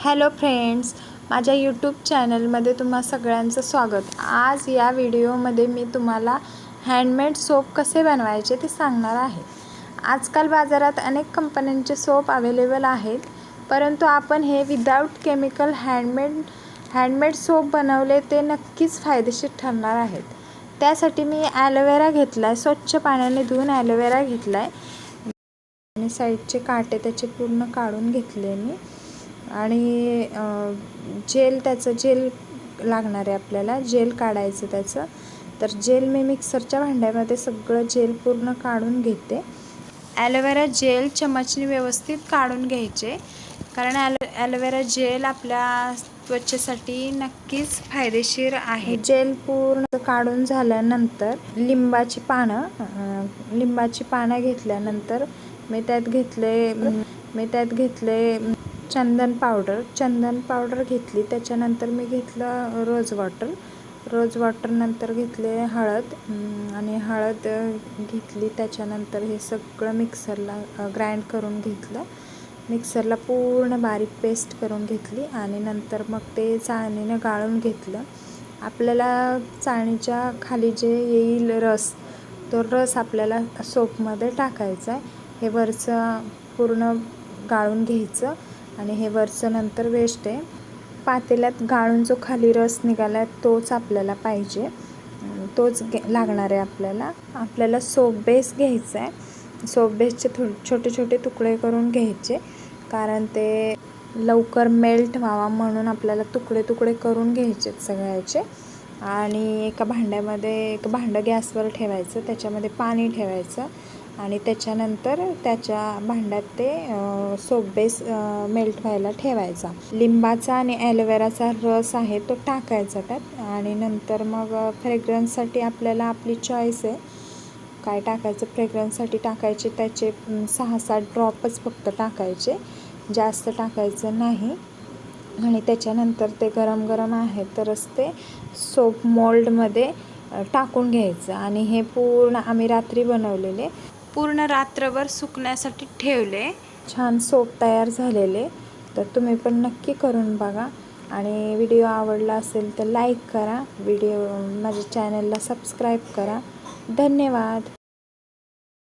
Hello friends, माझ्या YouTube चॅनलमध्ये तुम्हा सगळ्यांचं स्वागत। आज या व्हिडिओमध्ये मी तुम्हाला हँडमेड सोप कसे बनवायचे ते सांगणार आहे। आजकाल बाजारात अनेक कंपन्यांचे सोप अवेलेबल आहेत, परंतु आपण हे विदाउट केमिकल हँडमेड सोप बनवले ते नक्कीच फायदेशीर ठरणार आहेत। त्यासाठी मी ॲलोवेरा घेतलाय, स्वच्छ पाण्याने धुवून ॲलोवेरा घेतलाय आणि साईडचे काटे त्याचे पूर्ण काढून घेतले मी। आणि त्याचं जेल लागणार आहे, आपल्याला जेल काढायचं त्याचं। तर जेल मी मिक्सरच्या भांड्यामध्ये सगळं जेल पूर्ण काढून घेते। ॲलोवेरा जेल चमचने व्यवस्थित काढून घ्यायचे, कारण ॲलोवेरा जेल आपल्या त्वचेसाठी नक्कीच फायदेशीर आहे। जेल पूर्ण काढून झाल्यानंतर लिंबाची पानं घेतल्यानंतर मी त्यात घेतले चंदन पावडर घेतली। त्याच्यानंतर मी घेतलं रोज वॉटर नंतर घेतले हळद घेतली। त्याच्यानंतर हे सगळं मिक्सरला ग्राइंड करून घेतलं, मिक्सरला पूर्ण बारीक पेस्ट करून घेतली आणि नंतर मग ते चाळणीने गाळून घेतलं। आपल्याला चाळणीच्या खाली जे येईल रस, तो रस आपल्याला सोपमध्ये टाकायचा आहे। हे वरचं पूर्ण गाळून घ्यायचं आणि हे वरचं नंतर वेस्ट आहे। पातेल्यात गाळून जो खाली रस निघाला तोच आपल्याला पाहिजे, तोच लागणार आहे आपल्याला सोप बेस घ्यायचा आहे। सोप बेसचे छोटे छोटे तुकडे करून घ्यायचे, कारण ते लवकर मेल्ट व्हावा म्हणून आपल्याला तुकडे करून घ्यायचे सगळ्याचे। आणि एका भांडं गॅसवर ठेवायचं, त्याच्यामध्ये पाणी ठेवायचं आणि त्याच्यानंतर त्याच्या भांड्यात ते सोप बेस मेल्ट व्हायला ठेवायचा। लिंबाचा आणि ॲलोवेराचा रस आहे तो टाकायचा त्यात आणि नंतर मग फ्रेग्रन्ससाठी आपल्याला आपली चॉईस आहे काय टाकायचं। फ्रेग्रन्ससाठी टाकायचे त्याचे 6-7 ड्रॉपच फक्त टाकायचे, जास्त टाकायचं नाही। आणि त्याच्यानंतर ते गरम आहे तरच ते सोप मोल्डमध्ये टाकून घ्यायचं। आणि हे पूर्ण आम्ही रात्री बनवलेले, पूर्ण रात्रभर सुकण्यासाठी ठेवले। छान सोप तयार झालेले, तर तुम्ही पण नक्की करून बघा। आणि व्हिडिओ आवडला असेल तर लाईक करा, माझ्या चॅनलला सबस्क्राईब करा। धन्यवाद।